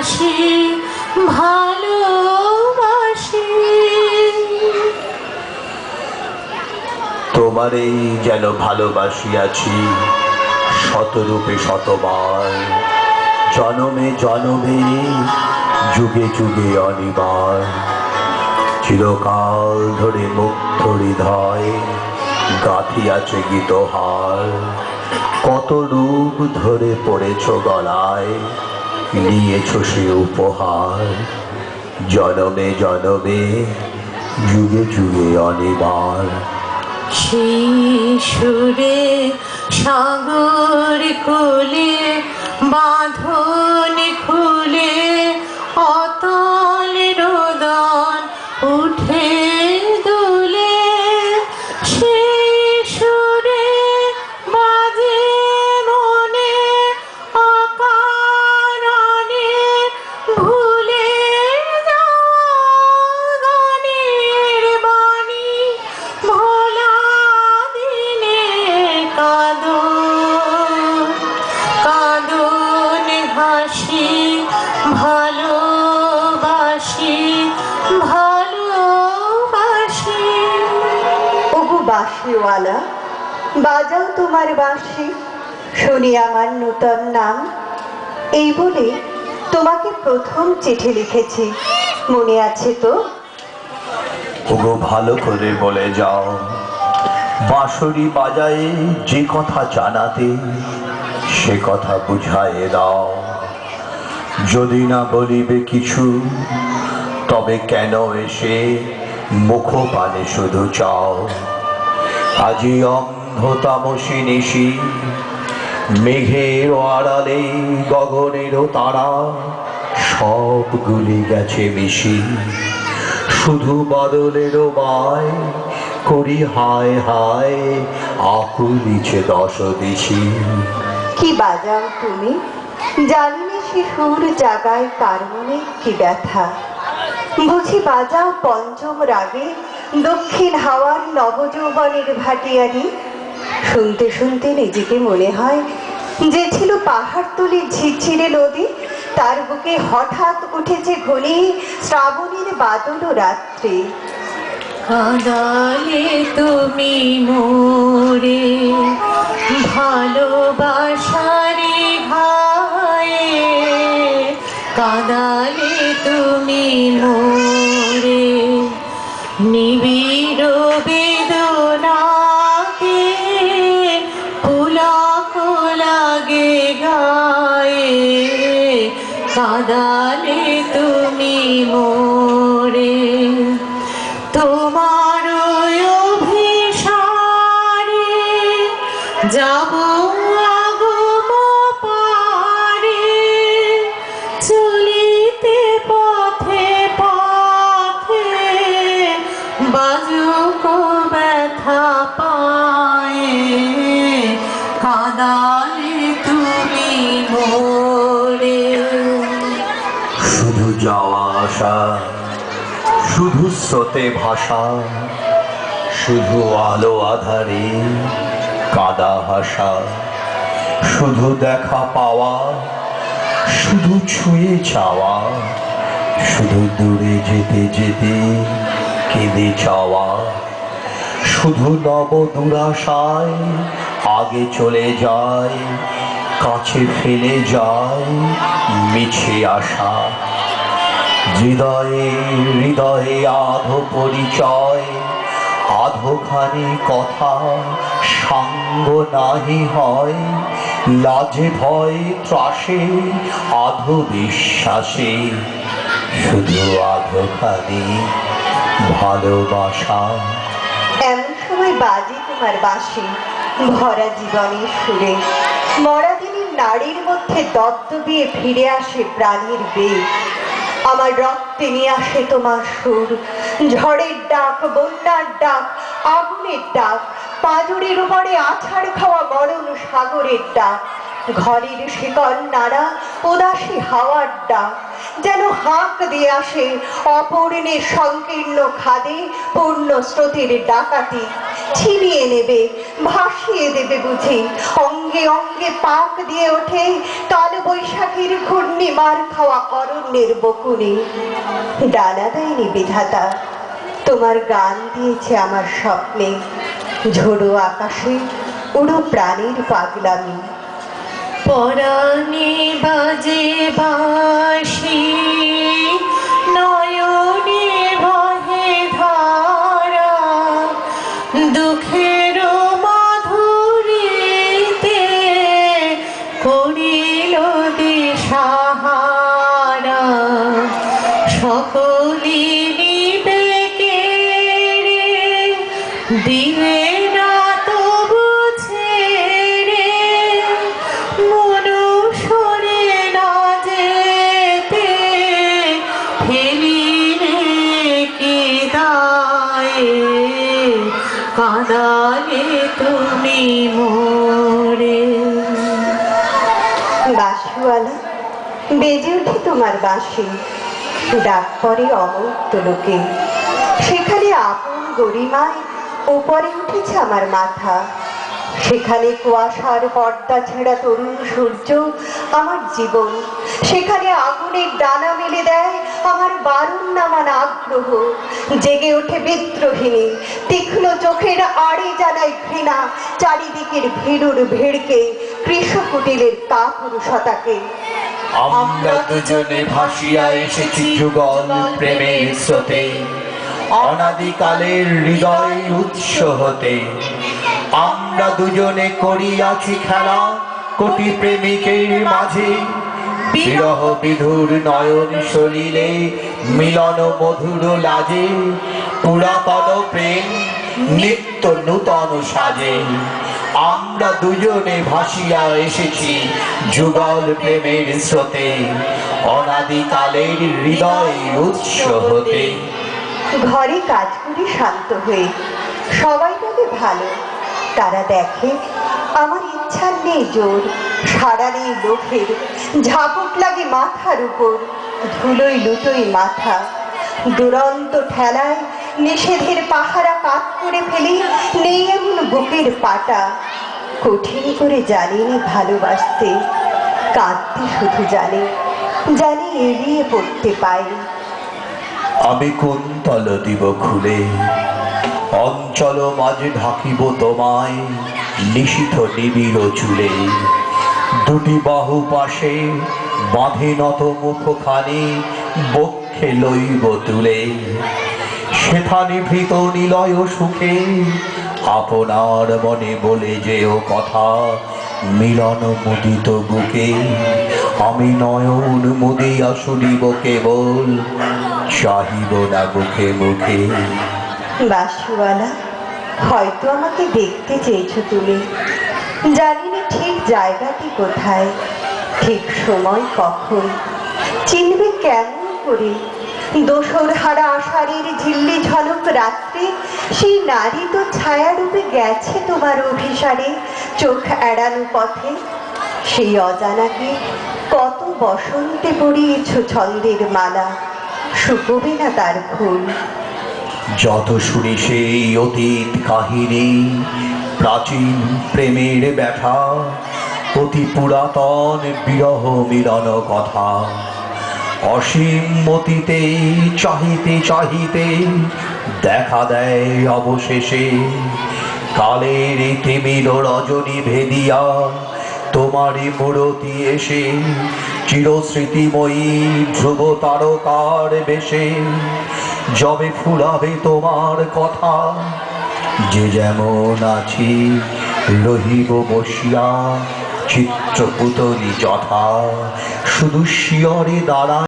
হাসি ভালোবাসি। তোমারেই যেন ভালোবাসিয়াছি শতরূপে শতবার, জনমে জনমে যুগে যুগে অনিবার। চিরকাল ধরে মুগ্ধ হৃদয় গাঁথিয়াছে গীতহার। কত রূপ ধরে পড়েছ গলায়, নিয়েছ সে উপহার। জনমে জনমে যুগে যুগে অনিবার। সেই সুরে সাগর কোলে বাঁধন খুলে অতল রোদন উঠে দুলে। সেই সুরে বাজে মনে অকারণে ভুলে যাওয়া গানের বাণী। ভোলা দিনে কাঁদন কাঁদন হাসি ভালোবাসি ভালোবাসি। ওগো বাঁশিওয়ালা, বাজাও তোমার বাঁশি, শুনি আমার নূতন নাম। এই বলে তোমাকে প্রথম চিঠি লিখেছি, মনে আছে তো? ওগো ভালো করে বলে যাও, বাঁশরি বাজায়ে যে কথা জানাতে সে কথা বুঝায়ে দাও। যদি না বলিবে কিছু তবে কেন এসে মুখপানে শুধু চাও। আজি অন্ধতামসী নিশি, মেঘের আড়ালে গগনেরও তারা সবগুলি গেছে মিশি। শুধু বাদলেরও মায় করি হায় হায়, আকুলিছে দশ দিশি। কি বাজাও তুমি, জানি না সে সুর জাগায় কার মনে কি ব্যথা। বুঝি বাজাও পঞ্চম রাগে দক্ষিণ হাওয়ার নবযৌবনের ভাটিয়ারি। শুনতে শুনতে নিজেকে মনে হয় যে ছিল পাহাড়তলি ঝিরঝিরে নদী, তার বুকে হঠাৎ উঠেছে ঘনি শ্রাবণীর বাদল রাত্রি। কাঁদালে তুমি মোরে ভালোবাসারে ঘায়ে। কাঁদালে তুমি মোরে নিবিড় বেদনাকে। পুলক লাগে গায়ে, কাঁদালে তুমি মোরে। তোমার অভিসারে যাব আগম পারে, চলিতে পথে পথে বাজুক ব্যথা পায়ে। কাঁদালে তুমি মোরে। শুধু যাওয়া আসা, শুধু স্রোতে ভাষা, শুধু আলো আধারে কাদা হাসা। শুধু দেখা পাওয়া, শুধু ছুঁয়ে চাওয়া, শুধু দূরে যেতে যেতে কেঁদে চাওয়া। শুধু নব দুরাশায় আগে চলে যায়, কাছে ফেলে যায় মিছে আশা। হৃদয়ে হৃদয়ে আধো পরিচয়, আধোখানি কথা সাঙ্গ নাহি হয়। লাজে ভয় ত্রাসে আধো বিশ্বাসে, শুধু আধোখানি ভালোবাসা। এমন সময় বাজে তোমার বাঁশি ভরা জীবনের সুরে। মরা দিনের নারীর মধ্যে দত্তবিয়ে ফিরে আসে প্রাণীর বেগ। আমার রক্তে নিয়ে আসে তোমার সুর, ঝড়ের ডাক, বন্যার ডাক, আগুনের ডাক, পাঁজরের উপরে আছাড় খাওয়া মরণ সাগরের ডাক। ঘরের শিকল নাড়া উদাসী হাওয়ার ডাক যেন হাঁক দিয়ে আসে অপূর্ণের সংকীর্ণ খাদে পূর্ণ স্রোতের ডাকাতি ছিনিয়ে নেবে ভাসিয়ে দেবে বুঝি অঙ্গে অঙ্গে পাক দিয়ে ওঠে কাল বৈশাখীর ঘূর্ণি মার খাওয়া অরণ্যের বকুনে। ডানা দেয়নি বিধাতা, তোমার গান দিয়েছে আমার স্বপ্নে ঝোড়ো আকাশে উড়ো প্রাণীর পাগলামি। পরাণে বাজে বাঁশি, নয়নে বহে ধারা, দুঃখের মাধুরীতে করিল দিশাহারা। সকলি নিবে কেড়ে, দিবে না তবু ছেড়ে, মনুষ্যরে না যেতে ফেলিলে কি দায়ে, কাঁদালে তুমি মোরে। বাঁশিওয়ালা বেজে ওঠে তোমার বাঁশি, ডাক পরে অমূর্ত লোকে, সেখানে আপন গরিমায় উপরে উঠেছে আমার মাথা। সেখানে কুয়াশার পর্দা ছেঁড়া তরুণ সূর্য আমার জীবন, সেখানে আগুনের ডানা মেলে দেয় আমার বারণ নামান আগ্রহ। জেগে ওঠে বিদ্রোহিণী, তীক্ষ্ণ চোখের আড়ে জানায় ঘৃণা চারিদিকের ভিড়ুর ভিড়কে, কৃষকুটিলের কাপুরুষতাকে। আমরা দুজনে ভাসিয়া এসেছি যুগল প্রেমের স্রোতে, অনাদিকালের হৃদয় উৎস হতে। আমরা দুজনে করিয়াছি খেলা কোটি প্রেমিকের মাঝে, বিরহ বিধুর নয়ন সলিলে মিলন মধুর লাজে। পুরাতন প্রেম নিত্য নূতন সাজে, আমরা দুজনে ভাসিয়া এসেছি যুগল প্রেমের স্রোতে, অনাদিকালের হৃদয় উৎস হতে। ঘরে কাজ করি শান্ত হয়ে, সবাই বলে ভালো, তারা দেখে আমার ইচ্ছার নেই জোর, সারা নেই লোভের, ঝাপট লাগে মাথার উপর, ধুলোই লুটোই মাথা। দুরন্ত ঠেলায় নিষেধের পাহারা কাত করে ফেলি, নেই এমন বুকের পাটা। কঠিন করে জানিনি ভালোবাসতে, কাঁদতে শুধু জানি, জানি এড়িয়ে পড়তে পাই। আমি কুন্তল দিব খুলে, অঞ্চল মাঝে ঢাকিব তোমায় নিশীথ নিবিড় চুলে। দুটি বাহু পাশে বাঁধে নত মুখখানি, বক্ষে লইব তুলে। সেথা নিভৃত নিলয় সুখে আপনার মনে বলে যেও কথা, মিলন মুদিত বুকে আমি নয়ন মুদিয়া শুনিব কেবল, চাহিব না মুখে মুখে। বাঁশিওয়ালা হয়তো আমাকে দেখতে চেয়েছো তুমি, জানিনি ঠিক জায়গাটি কোথায়, ঠিক সময় কখন, চিনবে কেমন করে। দোসর হারা আষাঢ়ের ঝিল্লি ঝলক রাত্রে সেই নারী তো ছায়ারূপে গেছে তোমার অভিসারে চোখ এড়ানো পথে। সেই অজানাকে কত বসন্তে পড়িয়েছ ছন্দের মালা, শুকোবে না তার ফুল। যত শুনি সেই অতীত কাহিনী, প্রাচীন প্রেমের ব্যথা, অতি পুরাতন বিরহ মিলন কথা। অসীম মতিতে চাহিতে চাহিতে দেখা দেয় অবশেষে, কালের তিমির রজনী ভেদিয়া তোমারই মূরতি এসে, চিরস্মৃতিময়ী ধ্রুব তারকার বেশে। যবে ফুরাবে তোমার কথা, যে যেমন আছি রহিব বসিয়া চিত্রপুতলি যথা, শুধু শিয়রে দাঁড়ায়